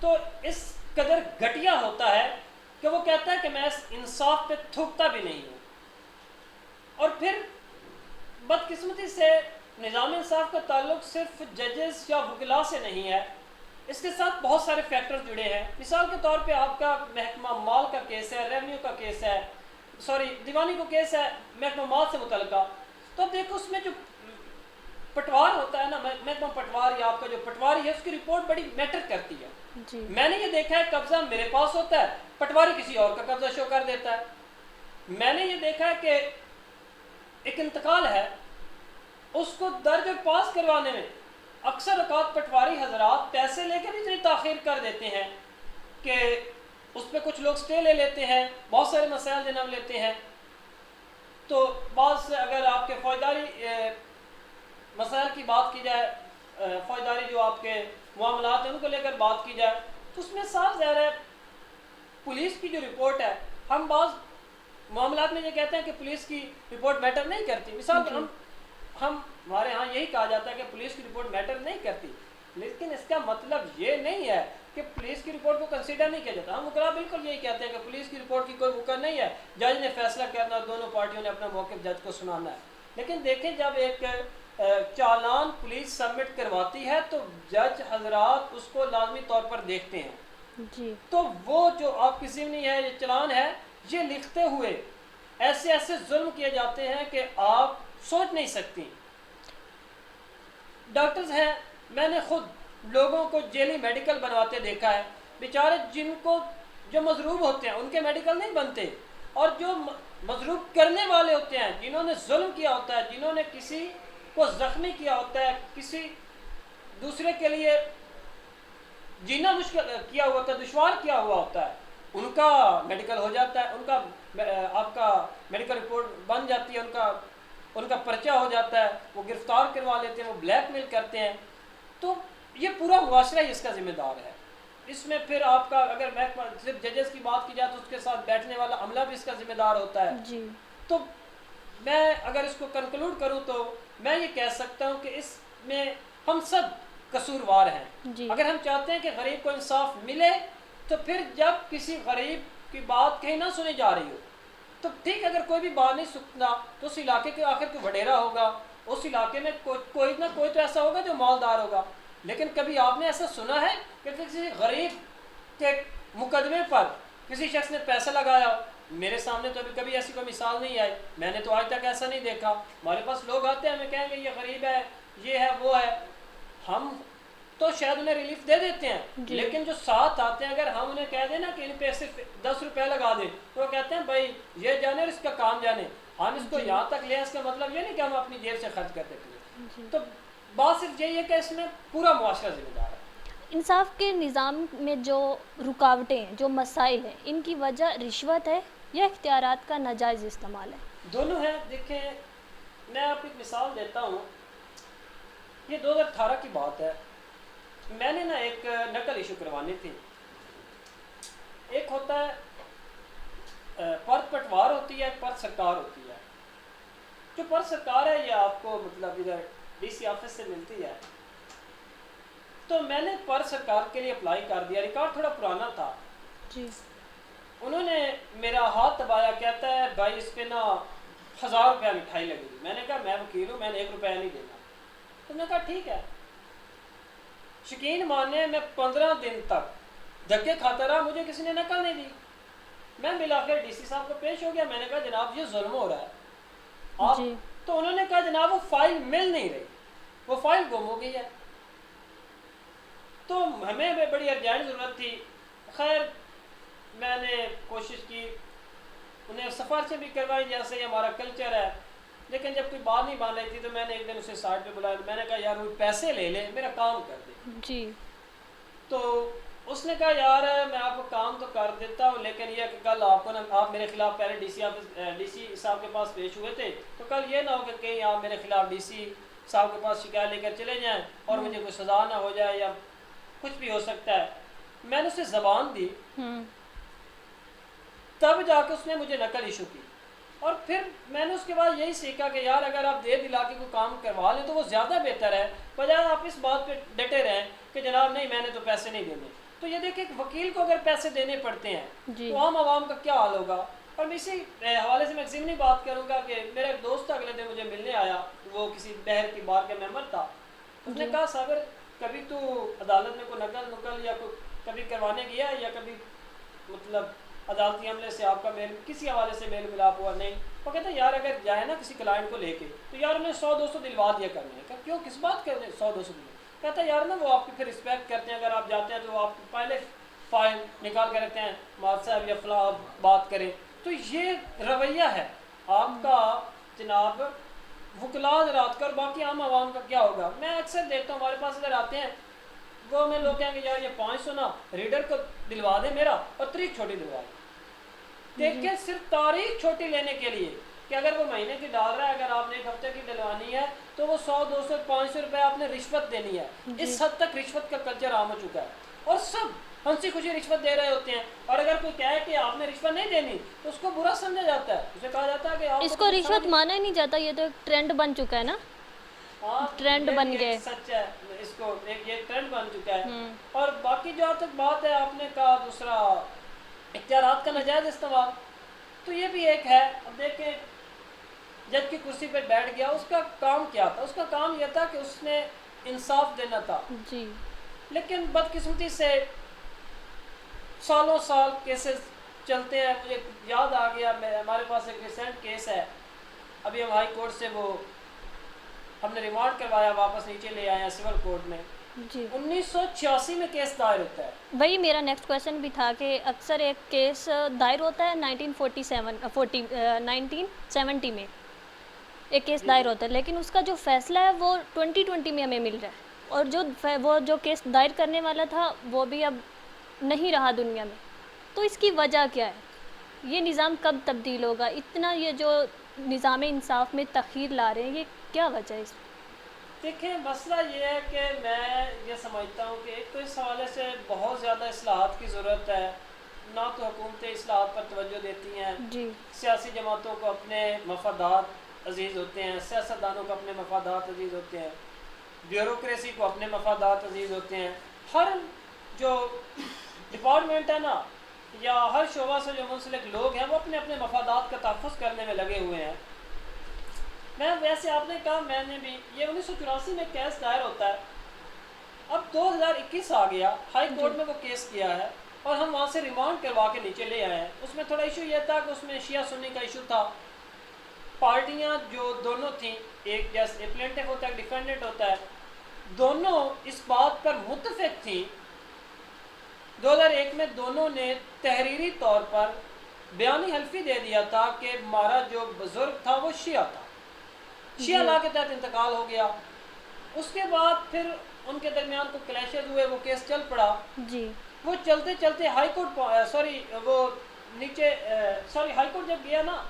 تو اس قدر گھٹیا ہوتا ہے کہ وہ کہتا ہے کہ میں اس انصاف پہ تھوکتا بھی نہیں ہوں. اور پھر بدقسمتی سے نظام انصاف کا تعلق صرف ججز یا وکلاء سے نہیں ہے, اس کے ساتھ بہت سارے فیکٹر جڑے ہیں. مثال کے طور پہ آپ کا محکمہ مال کا کیس ہے, ریونیو کا کیس ہے, دیوانی کو کیس ہے محکمہ مال سے متعلقہ. تو اب دیکھو اس میں جو پٹوار ہوتا ہے نا, محکمہ پٹوار یا آپ کا جو پٹواری ہے, اس کی رپورٹ بڑی میٹر کرتی ہے. جی. میں نے یہ دیکھا ہے قبضہ میرے پاس ہوتا ہے, پٹواری کسی اور کا قبضہ شو کر دیتا ہے. میں نے یہ دیکھا ہے کہ ایک انتقال ہے, اس کو درج اور پاس کروانے میں اکثر اوقات پٹواری حضرات پیسے لے کے بھی اتنی تاخیر کر دیتے ہیں کہ اس پہ کچھ لوگ سٹے لے لیتے ہیں, بہت سارے مسائل جنم لیتے ہیں. تو بعض اگر آپ کے فوجداری مسائل کی بات کی جائے, فوجداری جو آپ کے معاملات ہیں ان کو لے کر بات کی جائے, تو اس میں صاف ظاہر ہے پولیس کی جو رپورٹ ہے, ہم بعض معاملات میں یہ کہتے ہیں کہ پولیس کی رپورٹ میٹر نہیں کرتی. مثال ہمارے ہاں یہی کہا جاتا ہے کہ پولیس کی رپورٹ میٹر نہیں کرتی, لیکن اس کا مطلب یہ نہیں ہے کہ پولیس کی رپورٹ کو کنسیڈر نہیں کیا جاتا. ہم وکلاء بالکل یہی کہتے ہیں کہ پولیس کی رپورٹ کی کوئی وقع نہیں ہے, جج نے فیصلہ کرنا, دونوں پارٹیوں نے اپنا موقف جج کو سنانا ہے. لیکن دیکھیں جب ایک چالان پولیس سبمٹ کرواتی ہے تو جج حضرات اس کو لازمی طور پر دیکھتے ہیں. جی. تو وہ جو آپ کی ضمنی ہے, یہ چلان ہے, یہ لکھتے ہوئے ایسے ایسے ظلم کیے جاتے ہیں کہ آپ سوچ نہیں سکتی. ڈاکٹرز ہیں, میں نے خود لوگوں کو جیلی میڈیکل بنواتے دیکھا ہے. بیچارے جن کو جو مضروب ہوتے ہیں ان کے میڈیکل نہیں بنتے, اور جو مضروب کرنے والے ہوتے ہیں, جنہوں نے ظلم کیا ہوتا ہے, جنہوں نے کسی کو زخمی کیا ہوتا ہے, کسی دوسرے کے لیے جینا مشکل کیا ہوا ہوتا ہے, دشوار کیا ہوا ہوتا ہے, ان کا میڈیکل ہو جاتا ہے, ان کا آپ کا میڈیکل رپورٹ بن جاتی ہے, ان کا پرچہ ہو جاتا ہے, وہ گرفتار کروا لیتے ہیں, وہ بلیک میل کرتے ہیں. تو یہ پورا معاشرہ ہی اس کا ذمہ دار ہے. اس میں پھر آپ کا اگر محکمہ صرف ججز کی بات کی جائے تو اس کے ساتھ بیٹھنے والا عملہ بھی اس کا ذمہ دار ہوتا ہے. جی. تو میں اگر اس کو کنکلوڈ کروں تو میں یہ کہہ سکتا ہوں کہ اس میں ہم سب قصوروار ہیں. جی. اگر ہم چاہتے ہیں کہ غریب کو انصاف ملے تو پھر جب کسی غریب کی بات کہیں نہ سنی جا رہی ہو تو ٹھیک, اگر کوئی بھی بات نہیں سننا تو اس علاقے کے آخر کوئی وڈیرا ہوگا, اس علاقے میں کوئی نہ کوئی تو ایسا ہوگا جو مالدار ہوگا. لیکن کبھی آپ نے ایسا سنا ہے کہ کسی غریب کے مقدمے پر کسی شخص نے پیسہ لگایا؟ میرے سامنے تو ابھی کبھی ایسی کوئی مثال نہیں آئی, میں نے تو آج تک ایسا نہیں دیکھا. ہمارے پاس لوگ آتے ہیں, ہمیں کہیں گے یہ غریب ہے, یہ ہے, وہ ہے, ہم تو شاید انہیں ریلیف دے دیتے ہیں. جی. لیکن جو ساتھ آتے ہیں, اگر ہم انہیں کہہ دیں نا کہ ان پہ صرف 10 روپے لگا دیں تو وہ کہتے ہیں بھائی یہ جانے اور اس کا کام جانے, ہم اس کو یہاں تک لیں. اس کا مطلب یہ نہیں کہ ہم اپنی جیب سے خرچ کرتے ہیں. تو بات صرف یہی ہے کہ اس میں پورا معاشرہ ذمہ دار ہے. انصاف کے نظام میں جو رکاوٹیں ہیں, جو مسائل ہیں, ان کی وجہ رشوت ہے یا اختیارات کا ناجائز استعمال ہے؟ دونوں ہیں. دیکھیں میں آپ کو ایک مثال دیتا ہوں. یہ 2018 کی بات ہے. میں نے نا ایک نقل ایشو کروانی تھی. ایک ہوتا ہے پرت پٹوار ہوتی ہے, ایک پرت سرکار ہوتی ہے. جو پرت سرکار ہے یہ آپ کو مطلب ادھر ڈی سی آفس سے ملتی ہے. تو میں نے پرت سرکار کے لیے اپلائی کر دیا. ریکارڈ تھوڑا پرانا تھا. جی. انہوں نے میرا ہاتھ دبایا, کہتا ہے بھائی اس پہ نا 1000 روپیہ مٹھائی لگے گی. میں نے کہا میں وکیل ہوں, میں نے 1 روپیہ نہیں دینا. تو میں نے کہا ٹھیک ہے. یقین مانے میں 15 دن تک دھکے کھاتا رہا, مجھے کسی نے نقل نہیں دی. میں بالآخر ڈی سی صاحب کو پیش ہو گیا. میں نے کہا جناب یہ ظلم ہو رہا ہے آپ. جی. تو انہوں نے کہا جناب وہ فائل مل نہیں رہی, وہ فائل گم ہو گئی ہے. تو ہمیں بڑی ارجنٹ ضرورت تھی. خیر میں نے کوشش کی, انہیں سفارشیں بھی کروائی جیسے ہی ہمارا کلچر ہے. لیکن جب کوئی بات نہیں مان رہی تھی تو میں نے ایک دن اسے سائڈ پہ بلایا. میں نے کہا یار وہ پیسے لے لے, میرا کام کر دے. جی. تو اس نے کہا یار میں آپ کو کام تو کر دیتا ہوں, لیکن یہ کہ کل آپ کو نا آپ میرے خلاف پہلے ڈی سی صاحب کے پاس پیش ہوئے تھے, تو کل یہ نہ ہو کہ کہیں آپ میرے خلاف ڈی سی صاحب کے پاس شکایت لے کر چلے جائیں اور مجھے کوئی سزا نہ ہو جائے یا کچھ بھی ہو سکتا ہے. میں نے اسے زبان دی, تب جا کے اس نے مجھے نقل ایشو کی. اور پھر میں نے اس کے بعد یہی سیکھا کہ یار اگر آپ دے دلا کے کوئی کام کروا لیں تو وہ زیادہ بہتر ہے, بجائے آپ اس بات پہ ڈٹے رہیں کہ جناب نہیں میں نے تو پیسے نہیں دینے. تو یہ دیکھیں کہ وکیل کو اگر پیسے دینے پڑتے ہیں جی تو عام عوام کا کیا حال ہوگا. اور میں اسی حوالے سے میں ایک ضمنی بات کروں گا کہ میرا ایک دوست اگلے دن مجھے ملنے آیا, وہ کسی بحر کی بار کا ممبر تھا. اس نے جی کہا صابر کبھی تو عدالت میں کوئی نقل یا کبھی کروانے گیا یا کبھی مطلب عدالتی عملے سے آپ کا میل کسی حوالے سے میل ملاپ ہوا نہیں. وہ کہتا ہے یار اگر جائے نا کسی کلائنٹ کو لے کے تو یار انہیں 100-200 دلوا دیا کرنے. کہا کیوں, کس بات کے 100-200 دلوا. کہتا ہے یار نا وہ آپ کی پھر رسپیکٹ کرتے ہیں, اگر آپ جاتے ہیں تو وہ آپ کو پہلے فائل نکال کے رکھتے ہیں مال صاحب یا فلاں بات کریں. تو یہ رویہ ہے آپ کا جناب وکلا حضرات کا, اور باقی عام عوام کا کیا ہوگا. میں اکثر دیکھتا ہوں ہمارے پاس اگر آتے ہیں وہ ہمیں لوگ کہیں گے یار یہ 500 نا ریڈر کو دلوا دیں میرا اور تاریخ چھوٹی دلوا دیں. دیکھیں صرف تاریخ چھوٹی لینے کے لیے کہ اگر وہ مہینے کی ڈال رہا ہے, اگر آپ نے ایک ہفتے کی ڈلوانی ہے تو وہ 100-200-500 روپے آپ نے رشوت دینی ہے. اس حد تک رشوت کا کلچر عام ہو چکا ہے اور سب ہنسی خوشی رشوت دے رہے ہوتے ہیں. اور اگر کوئی کہے کہ آپ نے رشوت نہیں دینی تو اس کو برا سمجھا جاتا ہے, اسے کہا جاتا ہے کہ آپ اس کو رشوت مانا ہی نہیں جاتا, یہ تو ایک ٹرینڈ بن چکا ہے نا, ٹرینڈ بن گئے. سچ ہے, اس کو ایک یہ ٹرینڈ بن چکا ہے. اور باقی جہاں تک بات ہے آپ نے کہا دوسرا اختیارات کا ناجائز استعمال, تو یہ بھی ایک ہے. اب دیکھیں جج کی کرسی پہ بیٹھ گیا, اس کا کام کیا تھا؟ اس کا کام یہ تھا کہ اس نے انصاف دینا تھا. جی لیکن بدقسمتی سے سالوں سال کیسز چلتے ہیں. مجھے یاد آ گیا, ہمارے پاس ایک ریسنٹ کیس ہے, ابھی ہم ہائی کورٹ سے وہ ہم نے ریمانڈ کروایا, واپس نیچے لے آئے ہیں سول کورٹ میں. جی 1986 میں کیس دائر ہوتا ہے. وہی میرا نیکسٹ کویشچن بھی تھا کہ اکثر ایک کیس دائر ہوتا ہے 1970 میں ایک کیس دائر ہوتا ہے, لیکن اس کا جو فیصلہ ہے وہ 2020 میں ہمیں مل رہا ہے, اور وہ جو کیس دائر کرنے والا تھا وہ بھی اب نہیں رہا دنیا میں. تو اس کی وجہ کیا ہے؟ یہ نظام کب تبدیل ہوگا؟ اتنا یہ جو نظام انصاف میں تاخیر لا رہے ہیں, یہ کیا وجہ ہے اس میں؟ دیکھیں مسئلہ یہ ہے کہ میں یہ سمجھتا ہوں کہ ایک تو اس حوالے سے بہت زیادہ اصلاحات کی ضرورت ہے. نہ تو حکومتیں اصلاحات پر توجہ دیتی ہیں, جی سیاسی جماعتوں کو اپنے مفادات عزیز ہوتے ہیں, سیاستدانوں کو اپنے مفادات عزیز ہوتے ہیں, بیوروکریسی کو اپنے مفادات عزیز ہوتے ہیں. ہر جو ڈپارٹمنٹ ہے نا یا ہر شعبہ سے جو منسلک لوگ ہیں وہ اپنے اپنے مفادات کا تحفظ کرنے میں لگے ہوئے ہیں. میں ویسے آپ نے کہا میں نے بھی یہ 1984 میں کیس دائر ہوتا ہے. اب 2021 آ گیا, ہائی کورٹ میں وہ کیس کیا ہے اور ہم وہاں سے ریمانڈ کروا کے نیچے لے آئے ہیں. اس میں تھوڑا ایشو یہ تھا کہ اس میں شیعہ سنی کا ایشو تھا. پارٹیاں جو دونوں تھیں, ایک جیسے پلینٹف ہوتا ہے ایک ڈیفینڈنٹ ہوتا ہے, دونوں اس بات پر متفق تھیں. 2001 میں دونوں نے تحریری طور پر بیانی حلفی دے دیا تھا کہ ہمارا جو بزرگ تھا وہ شیعہ تھا. شیعہ لا کے تحت انتقال ہو گیا. اس کے بعد پھر ان کے درمیان کو کلیشز ہوئے, وہ کیس چل پڑا. جی وہ چلتے چلتے ہائی کورٹ ہائی کورٹ جب گیا نا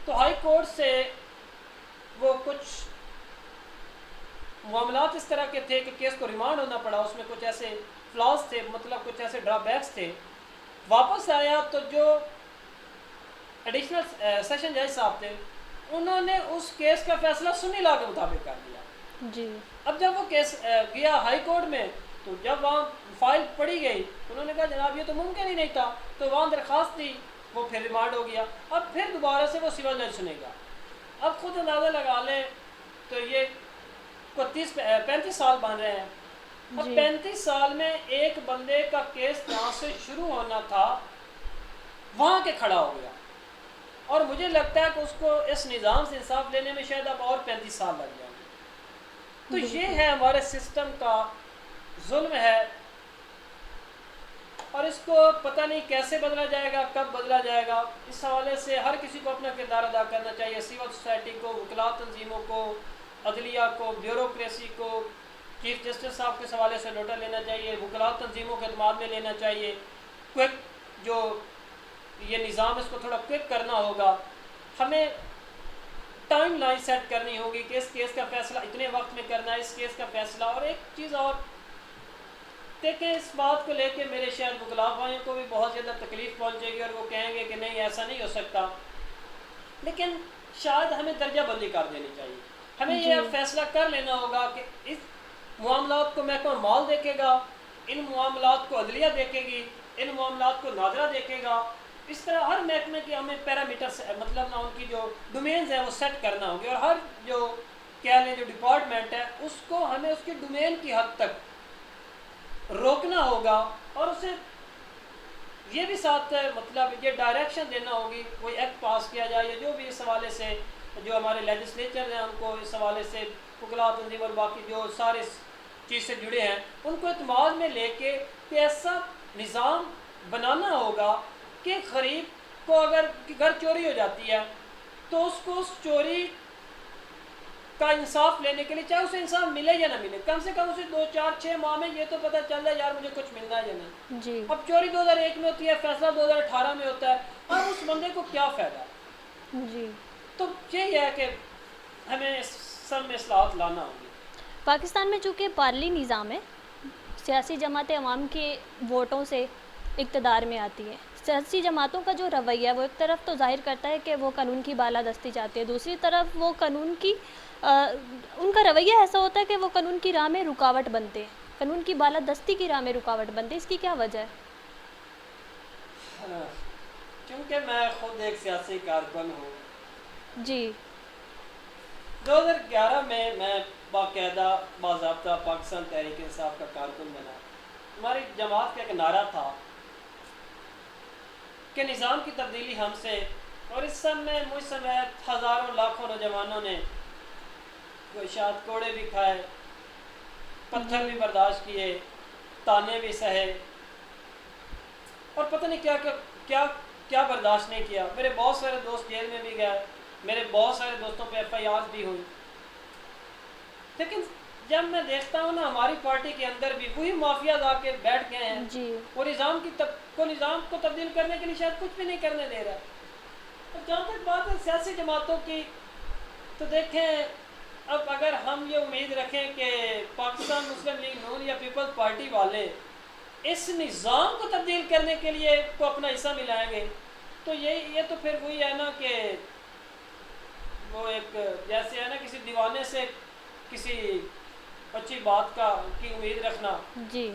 تو ہائی کورٹ سے وہ کچھ معاملات اس طرح کے تھے کہ کیس کو ریمانڈ ہونا پڑا. اس میں کچھ ایسے فلاز تھے, مطلب کچھ ایسے ڈرا بیکس تھے. واپس آیا تو جو ایڈیشنل سیشن جج صاحب تھے انہوں نے اس کیس کا فیصلہ سنی لا کے مطابق کر دیا. جی اب جب وہ کیس گیا ہائی کورٹ میں تو جب وہاں فائل پڑی گئی انہوں نے کہا جناب یہ تو ممکن ہی نہیں تھا, تو وہاں درخواست دی, وہ پھر ریمانڈ ہو گیا. اب پھر دوبارہ سے وہ سول جج سنے گا. اب خود اندازہ لگا لیں تو یہ 35 سال بن رہے ہیں. اب 35 سال میں ایک بندے کا کیس جہاں سے شروع ہونا تھا وہاں کے کھڑا ہو گیا, اور مجھے لگتا ہے کہ اس کو اس نظام سے انصاف لینے میں شاید اب اور 35 سال لگ جائیں گے. تو یہ ہے ہمارے سسٹم کا ظلم ہے, اور اس کو پتہ نہیں کیسے بدلا جائے گا, کب بدلا جائے گا. اس حوالے سے ہر کسی کو اپنا کردار ادا کرنا چاہیے, سول سوسائٹی کو, وکلا تنظیموں کو, عدلیہ کو, بیوروکریسی کو, چیف جسٹس صاحب کے حوالے سے نوٹا لینا چاہیے, وکلا تنظیموں کے اعتماد میں لینا چاہیے. کوئک جو یہ نظام اس کو تھوڑا کوئک کرنا ہوگا. ہمیں ٹائم لائن سیٹ کرنی ہوگی کہ اس کیس کا فیصلہ اتنے وقت میں کرنا ہے, اس کیس کا فیصلہ. اور ایک چیز اور دیکھیں, اس بات کو لے کے میرے شاید وکلا بھائیوں کو بھی بہت زیادہ تکلیف پہنچے گی اور وہ کہیں گے کہ نہیں ایسا نہیں ہو سکتا, لیکن شاید ہمیں درجہ بندی کر دینی چاہیے. ہمیں یہ فیصلہ کر لینا ہوگا کہ اس معاملات کو محکمہ مال دیکھے گا, ان معاملات کو عدلیہ دیکھے گی، ان معاملات کو ناظرہ دیکھے گا. اس طرح ہر محکمے کی ہمیں پیرامیٹرس مطلب نا ان کی جو ڈومینز ہیں وہ سیٹ کرنا ہوں گے، اور ہر جو کہہ لیں جو ڈپارٹمنٹ ہے اس کو ہمیں اس کی ڈومین کی حد تک روکنا ہوگا، اور اسے یہ بھی ساتھ مطلب یہ ڈائریکشن دینا ہوگی، کوئی ایکٹ پاس کیا جائے یا جو بھی اس حوالے سے جو ہمارے لیجسلیچر ہیں ان کو اس حوالے سے وکلاء تنظیم اور باقی جو سارے چیز سے جڑے ہیں ان کو اعتماد میں لے کے کہ ایسا نظام بنانا ہوگا کہ غریب کو اگر گھر چوری ہو جاتی ہے تو اس کو اس چوری کا انصاف لینے کے لیے چاہے اسے انصاف ملے یا نہ ملے، کم سے کم اسے 2 4 6 ماہ میں یہ تو پتہ چل جائے یار مجھے کچھ ملنا ہے یا نہیں. جی اب چوری 2001 میں ہوتی ہے، فیصلہ 2018 میں ہوتا ہے، اب اس بندے کو کیا فائدہ؟ جی تو یہی ہے کہ ہمیں اس سب میں اصلاحات لانا ہوگی. پاکستان میں چونکہ پارلی نظام ہے، سیاسی جماعتیں عوام کے ووٹوں سے اقتدار میں آتی ہیں. سیاسی جماعتوں کا جو رویہ ہے وہ ایک طرف تو ظاہر کرتا ہے کہ وہ قانون کی بالادستی چاہتے ہیں، دوسری طرف وہ قانون کی ان کا رویہ ایسا ہوتا ہے کہ وہ قانون کی راہ میں رکاوٹ بنتے ہیں، قانون کی بالادستی کی راہ میں رکاوٹ بنتے ہیں. اس کی کیا وجہ ہے؟ کیونکہ میں خود ایک سیاسی کارکن ہوں. جی 2011 میں باقاعدہ باضابطہ پاکستان تحریک انصاف کا کارکن بنا. ہماری جماعت کا ایک نعرہ تھا کہ نظام کی تبدیلی ہم سے، اور اس سب میں مجھ سمیت ہزاروں لاکھوں نوجوانوں نے کوئی شاید کوڑے بھی کھائے، پتھر بھی برداشت کیے، تانے بھی سہے، اور پتہ نہیں کیا کیا کیا برداشت نہیں کیا. میرے بہت سارے دوست جیل میں بھی گئے، میرے بہت سارے دوستوں پہ FIR بھی ہوئی. لیکن جب میں دیکھتا ہوں نا ہماری پارٹی کے اندر بھی وہی مافیاز آ کے بیٹھ گئے ہیں، جی وہ نظام کو تبدیل کرنے کے لیے شاید کچھ بھی نہیں کرنے دے رہا. اور جہاں تک بات ہے سیاسی جماعتوں کی، تو دیکھیں اب اگر ہم یہ امید رکھیں کہ پاکستان مسلم لیگ نون یا پیپلز پارٹی والے اس نظام کو تبدیل کرنے کے لیے کو اپنا حصہ ملائیں گے، تو یہ تو پھر وہی ہے نا کہ وہ ایک جیسے ہے نا کسی دیوانے سے کسی اچھی بات کی امید رکھنا. جی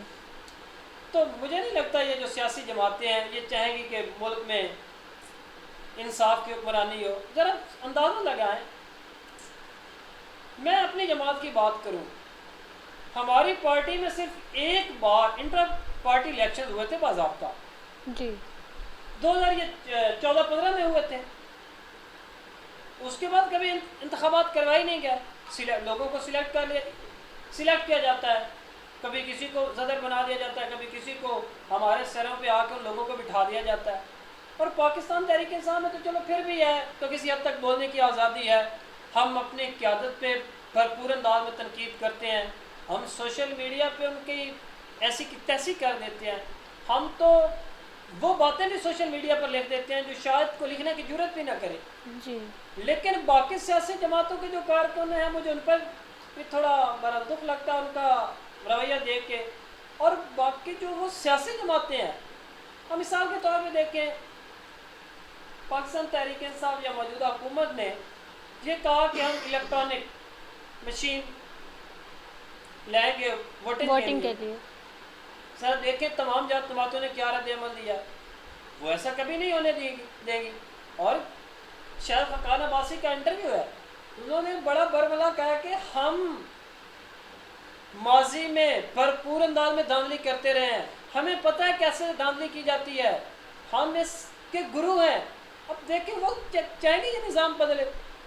تو مجھے نہیں لگتا یہ جو سیاسی جماعتیں ہیں یہ چاہیں گی کہ ملک میں انصاف کی حکمرانی ہو. ذرا اندازہ لگائیں، میں اپنی جماعت کی بات کروں، ہماری پارٹی میں صرف ایک بار انٹر پارٹی الیکشن ہوئے تھے باضابطہ، جی 2014-15 میں ہوئے تھے. اس کے بعد کبھی انتخابات کروائی نہیں گیا. لوگوں کو سلیکٹ کیا جاتا ہے، کبھی کسی کو صدر بنا دیا جاتا ہے، کبھی کسی کو ہمارے سروں پہ آ کر لوگوں کو بٹھا دیا جاتا ہے. اور پاکستان تحریک انصاف میں تو چلو پھر بھی ہے، تو کسی حد تک بولنے کی آزادی ہے، ہم اپنی قیادت پہ بھرپور انداز میں تنقید کرتے ہیں، ہم سوشل میڈیا پہ ان کی ایسی کی تیسی کر دیتے ہیں. ہم تو وہ باتیں بھی سوشل میڈیا پر لکھ دیتے ہیں جو شاید کو لکھنے کی جرت بھی نہ کرے. جی لیکن باقی سیاسی جماعتوں کے جو کارکن ہیں مجھے ان پر بھی تھوڑا بڑا دکھ لگتا ہے ان کا رویہ دیکھ کے. اور باقی جو وہ سیاسی جماعتیں ہیں، ہم مثال کے طور پہ دیکھیں پاکستان تحریک انصاف یا موجودہ حکومت نے یہ کہا کہ ہم الیکٹرانک مشین لائیں گے ووٹنگ کے لیے. سر دیکھیں تمام جماعتوں نے کیا رد عمل دیا، وہ ایسا کبھی نہیں ہونے دیں گی. اور شاید خاقان عباسی کا انٹرویو ہے، انہوں نے بڑا برملا کہا کہ ہم ماضی میں بھرپور انداز میں دھاندلی کرتے رہے ہیں، ہمیں پتہ ہے کیسے دھاندلی کی جاتی ہے، ہم اس کے گرو ہیں. اب دیکھیں وہ چاہیں گے یہ نظام بدلے،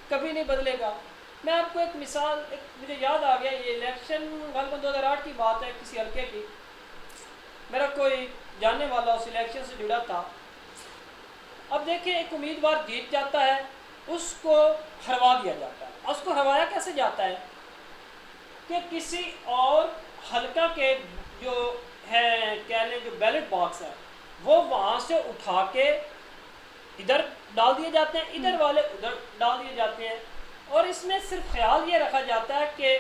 کبھی نہیں بدلے گا. میں آپ کو ایک مثال مجھے یاد آ گیا، یہ الیکشن غالباً 2008 کی بات ہے، کسی حلقے کی، میرا کوئی جاننے والا اس الیکشن سے جڑا تھا. اب دیکھیں ایک امیدوار جیت جاتا ہے، اس کو ہروا دیا جاتا ہے. اس کو ہروایا کیسے جاتا ہے کہ کسی اور حلقہ کے جو ہے کہہ لیں جو بیلٹ باکس ہے وہ وہاں سے اٹھا کے ادھر ڈال دیے جاتے ہیں، ادھر والے ادھر ڈال دیے جاتے ہیں. اور اس میں صرف خیال یہ رکھا جاتا ہے کہ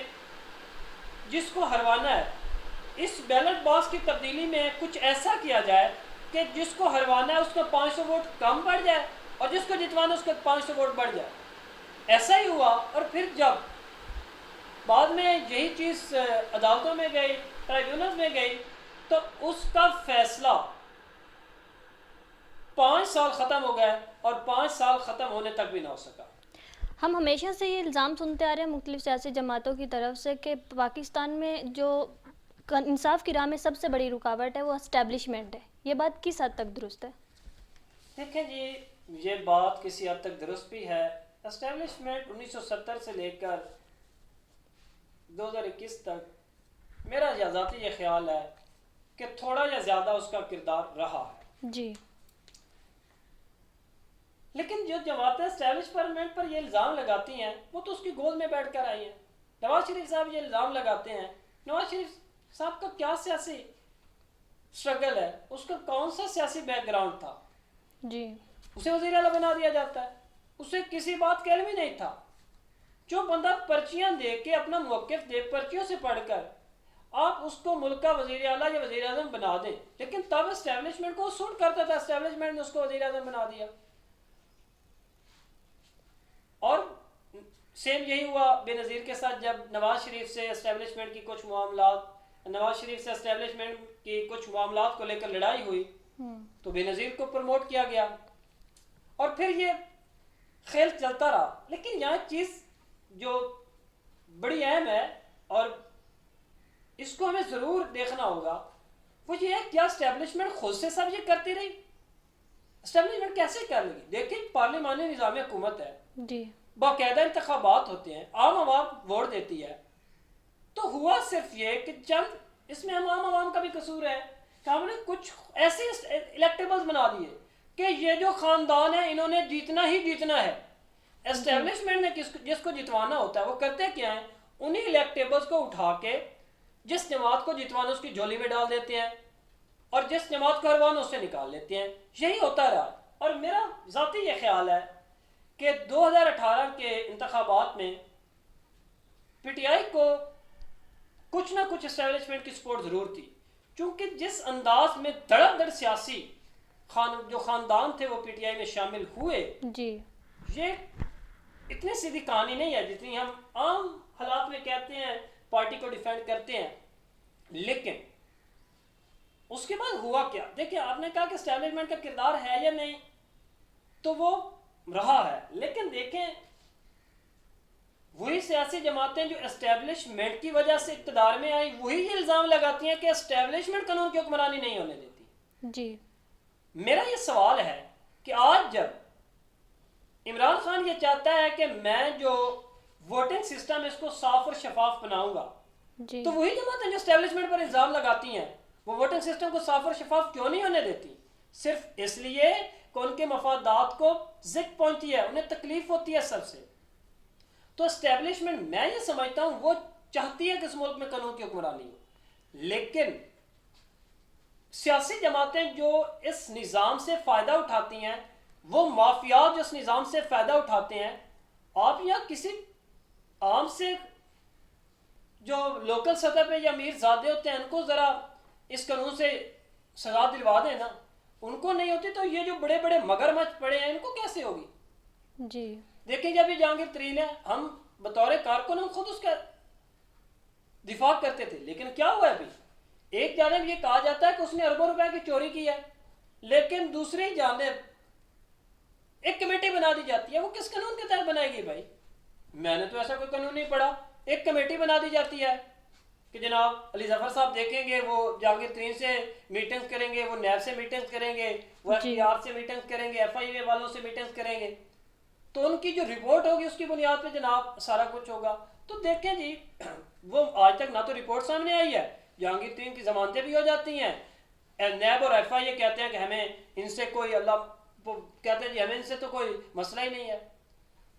جس کو ہروانا ہے اس بیلٹ باکس کی تبدیلی میں کچھ ایسا کیا جائے کہ جس کو ہروانا ہے اس کو 500 ووٹ کم بڑھ جائے اور جس کو جتوانا ہے اس کو 500 ووٹ بڑھ جائے. ایسا ہی ہوا. اور پھر جب بعد میں یہی چیز عدالتوں میں گئی، ٹرائیبیونلز میں گئی، تو اس کا فیصلہ 5 سال ختم ہو گئے اور 5 سال ختم ہونے تک بھی نہ ہو سکا. ہم ہمیشہ سے یہ الزام سنتے آ رہے ہیں مختلف سیاسی جماعتوں کی طرف سے کہ پاکستان میں جو انصاف کی راہ میں سب سے بڑی رکاوٹ ہے وہ اسٹیبلشمنٹ ہے. یہ بات کس حد تک درست ہے؟ دیکھیں جی، یہ بات کسی حد تک درست بھی ہے. اسٹیبلشمنٹ 1970 سے لے کر 2021 تک میرا ذاتی یہ خیال ہے کہ تھوڑا یا زیادہ اس کا کردار رہا ہے. جی. لیکن جو جماعتیں اسٹیبلشمنٹ پر یہ الزام لگاتی ہیں وہ تو اس کی گود میں بیٹھ کر آئی ہیں. نواز شریف صاحب یہ الزام لگاتے ہیں. نواز شریف صاحب کا کیا سیاسی اسٹرگل ہے؟ اس کا کون سا سیاسی بیک گراؤنڈ تھا؟ جی. اسے وزیر اعلیٰ بنا دیا جاتا ہے. اسے کسی بات کا علم ہی نہیں تھا. جو بندہ پرچیاں دے کے اپنا موقف دے، پرچیوں سے پڑھ کر آپ اس کو ملک کا وزیر اعلیٰ یا وزیر اعظم بنا دیں، لیکن تب اسٹیبلشمنٹ کو سوٹ کرتا تھا، اسٹیبلشمنٹ نے اس کو وزیر اعظم بنا دیا. اور سیم یہی ہوا بے نظیر کے ساتھ، جب نواز شریف سے اسٹیبلشمنٹ کی کچھ معاملات کو لے کر لڑائی ہوئی تو بے نظیر کو پروموٹ کیا گیا اور پھر یہ کھیل چلتا رہا. لیکن یہاں چیز جو بڑی اہم ہے اور اس کو ہمیں ضرور دیکھنا ہوگا وہ یہ ہے، کیا اسٹیبلشمنٹ خود سے سب یہ کرتی رہی؟ اسٹیبلشمنٹ کیسے کر لگی؟ دیکھیں پارلیمانی نظام حکومت ہے، جی. باقاعدہ انتخابات ہوتے ہیں، عام عوام ووٹ دیتی ہے. تو ہوا صرف یہ کہ چند اس میں ہم عام عوام کا بھی قصور ہے کہ ہم نے کچھ ایسے الیکٹیبلز بنا دیے کہ یہ جو خاندان ہے انہوں نے جیتنا ہی جیتنا ہے. اسٹیبلشمنٹ نے جس کو جتوانا ہوتا ہے وہ کرتے کیا ہیں؟ انہی الیکٹیبلز کو اٹھا کے جس جماعت کو جتوانا اس کی جھولی میں ڈال دیتے ہیں اور جس جماعت کو ہروانا اس سے نکال لیتے ہیں. یہی ہوتا رہا. اور میرا ذاتی یہ خیال ہے کہ 2018 کے انتخابات میں پی ٹی آئی کو کچھ نہ کچھ اسٹیبلشمنٹ کی سپورٹ ضرور تھی، چونکہ جس انداز میں دڑا دڑ سیاسی جو خاندان تھے وہ پی ٹی آئی میں شامل ہوئے، جی. یہ اتنی سیدھی کہانی نہیں ہے جتنی ہم عام حالات میں کہتے ہیں پارٹی کو ڈیفینڈ کرتے ہیں. لیکن اس کے بعد ہوا کیا؟ دیکھیں، آپ نے کہا کہ اسٹیبلشمنٹ کا کردار ہے یا نہیں، تو وہ رہا ہے. لیکن دیکھیں وہی سیاسی جماعتیں جو اسٹیبلشمنٹ کی وجہ سے اقتدار میں آئی وہی یہ الزام لگاتی ہیں کہ اسٹیبلشمنٹ قانون کی حکمرانی نہیں ہونے دیتی. جی. میرا یہ سوال ہے کہ آج جب عمران خان یہ چاہتا ہے کہ میں جو ووٹنگ سسٹم اس کو صاف اور شفاف بناؤں گا، جی. تو وہی جماعتیں جو اسٹیبلشمنٹ پر الزام لگاتی ہیں وہ ووٹنگ سسٹم کو صاف اور شفاف کیوں نہیں ہونے دیتی؟ صرف اس لیے کہ ان کے مفادات کو زک پہنچتی ہے، انہیں تکلیف ہوتی ہے سب سے. تو اسٹیبلشمنٹ میں یہ سمجھتا ہوں وہ چاہتی ہے کہ اس ملک میں قانون کی حکمرانی ہو، لیکن سیاسی جماعتیں جو اس نظام سے فائدہ اٹھاتی ہیں، وہ مافیات جو اس نظام سے فائدہ اٹھاتے ہیں، آپ یہاں کسی عام سے جو لوکل سطح پہ یا امیر زادے ہوتے ہیں ان کو ذرا اس قانون سے سزا دلوا دیں نا. ان کو نہیں ہوتی تو یہ جو بڑے بڑے مگرمچھ پڑے ہیں ان کو کیسے ہوگی؟ جی. دیکھیں جب یہ جہانگیر ترین ہے، ہم بطور کارکن ہم خود اس کا دفاع کرتے تھے، لیکن کیا ہوا ہے ابھی؟ ایک جانب یہ کہا جاتا ہے کہ اس نے اربوں روپے کی چوری کی ہے، لیکن دوسری جانب ایک کمیٹی بنا دی جاتی ہے. وہ کس قانون کے تحت بنائے گی بھائی؟ میں نے تو ایسا کوئی قانون نہیں پڑھا. ایک کمیٹی بنا دی جاتی ہے کہ جناب علی ظفر صاحب دیکھیں گے، وہ جہانگیر ترین سے میٹنگز کریں گے، وہ نیب سے میٹنگز کریں گے، وہ ایف پی آر سے میٹنگز کریں گے، ایف آئی اے والوں سے میٹنگز کریں گے. تو ان کی جو رپورٹ ہوگی اس کی بنیاد پہ جناب سارا کچھ ہوگا. تو دیکھیں جی وہ آج تک نہ تو رپورٹ سامنے آئی ہے، جہانگیر ترین کی ضمانتیں بھی ہو جاتی ہیں، نیب اور ایف آئی اے کہتے ہیں کہ ہمیں ان سے کوئی کہتے ہیں جی ہمیں ان سے تو کوئی مسئلہ ہی نہیں ہے.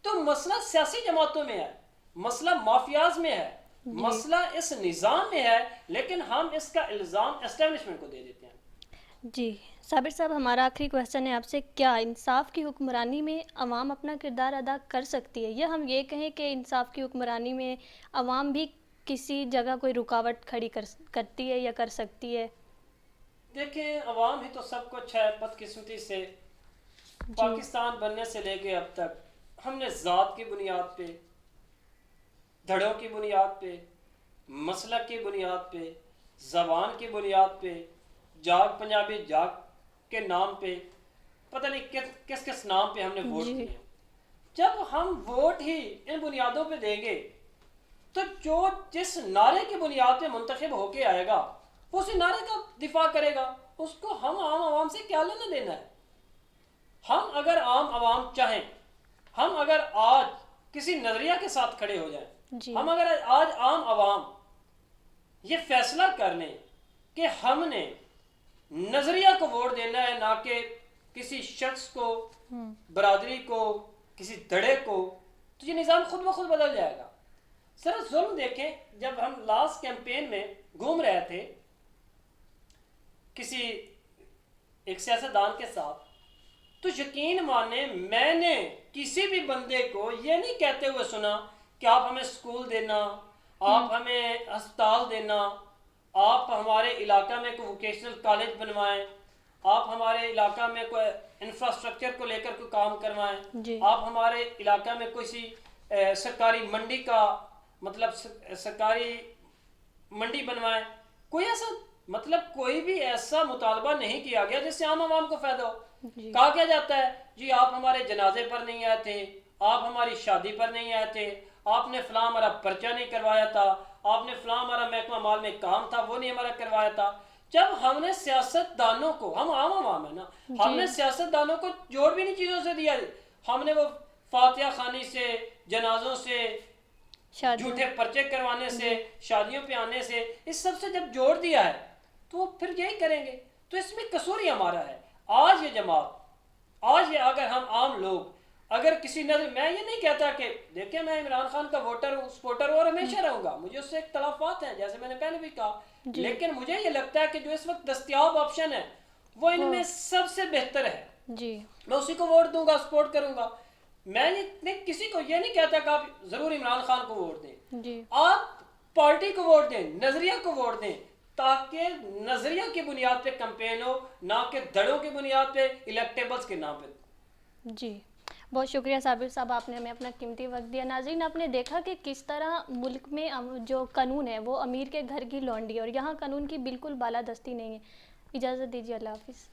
تو مسئلہ سیاسی جماعتوں میں ہے، مسئلہ مافیاز میں ہے، مسئلہ اس نظام میں ہے، لیکن ہم اس کا الزام اسٹیبلشمنٹ کو دے دیتے ہیں. جی. صابر صاحب، ہمارا آخری کویسچن ہے آپ سے، کیا انصاف کی حکمرانی میں عوام اپنا کردار ادا کر سکتی ہے، یا ہم یہ کہیں کہ انصاف کی حکمرانی میں عوام بھی کسی جگہ کوئی رکاوٹ کھڑی کرتی ہے یا کر سکتی ہے؟ دیکھیں عوام ہی تو سب کچھ ہے. بدقسمتی سے پاکستان بننے سے لے کے اب تک ہم نے ذات کی بنیاد پہ، دھڑوں کی بنیاد پہ، مسلک کی بنیاد پہ زبان کی بنیاد پہ، جاگ پنجابی جاگ کے نام پہ، پتہ نہیں کس کس نام پہ ہم نے ووٹ دیے. جب ہم ووٹ ہی ان بنیادوں پہ دیں گے تو جو جس نعرے کی بنیاد پہ منتخب ہو کے آئے گا وہ اسی نعرے کا دفاع کرے گا. اس کو ہم عام عوام سے کیا لینا دینا ہے؟ ہم اگر عام عوام چاہیں، ہم اگر آج کسی نظریہ کے ساتھ کھڑے ہو جائیں، ہم اگر آج عام عوام یہ فیصلہ کر لیں کہ ہم نے نظریہ کو ووٹ دینا ہے نہ کہ کسی شخص کو، برادری کو، کسی دھڑے کو، تو یہ نظام خود بخود بدل جائے گا. سر ظلم دیکھیں، جب ہم لاسٹ کیمپین میں گھوم رہے تھے کسی ایک سیاستدان کے ساتھ، تو یقین مانے میں نے کسی بھی بندے کو یہ نہیں کہتے ہوئے سنا کہ آپ ہمیں سکول دینا، آپ ہمیں ہسپتال دینا، آپ ہمارے علاقہ میں کوئی ووکیشنل کالج بنوائیں، آپ ہمارے علاقہ میں کوئی انفراسٹرکچر کو لے کر کوئی کام کروائیں، آپ ہمارے علاقہ میں کوئی سرکاری منڈی کا مطلب سرکاری منڈی بنوائیں. کوئی ایسا مطلب کوئی بھی ایسا مطالبہ نہیں کیا گیا جس سے عام عوام کو فائدہ ہو. کہا کیا جاتا ہے جی آپ ہمارے جنازے پر نہیں آئے تھے، آپ ہماری شادی پر نہیں آئے تھے، آپ نے فلاں ہمارا پرچہ نہیں کروایا تھا، آپ نے فلاں ہمارا محکمہ مال میں کام تھا وہ نہیں ہمارا کروایا تھا. جب ہم نے سیاست دانوں کو، ہم عام عوام ہیں نا، ہم نے سیاست دانوں کو جوڑ بھی نہیں چیزوں سے دیا. ہم نے وہ فاتحہ خوانی سے، جنازوں سے، جھوٹے پرچے کروانے سے، شادیوں پہ آنے سے، اس سب سے جب جوڑ دیا ہے تو پھر یہی کریں گے. تو اس میں قصور ہی ہمارا ہے. آج یہ جماعت، آج یہ اگر ہم عام لوگ اگر کسی نظر، میں یہ نہیں کہتا کہ دیکھیں میں عمران خان کا ووٹر ہوں، سپورٹر ہوں اور ہمیشہ رہوں گا، مجھے اس سے اختلافات ہیں جیسے میں نے پہلے بھی کہا، لیکن مجھے یہ لگتا ہے کہ جو اس وقت دستیاب آپشن ہے وہ ان میں سب سے بہتر ہے. میں اسی کو ووٹ دوں گا، سپورٹ کروں گا. میں کسی کو یہ نہیں کہتا کہ آپ ضرور عمران خان کو ووٹ دیں، آپ پارٹی کو ووٹ دیں، نظریہ کو ووٹ دیں، تاکہ نظریہ کی بنیاد پہ کمپین ہو، نہ کہ دھڑوں کی بنیاد پہ، الیکٹیبلز کے نام پہ. جی بہت شکریہ صابر صاحب، آپ نے ہمیں اپنا قیمتی وقت دیا. ناظرین آپ نے دیکھا کہ کس طرح ملک میں جو قانون ہے وہ امیر کے گھر کی لونڈی ہے، اور یہاں قانون کی بالکل بالادستی نہیں ہے. اجازت دیجیے، اللہ حافظ.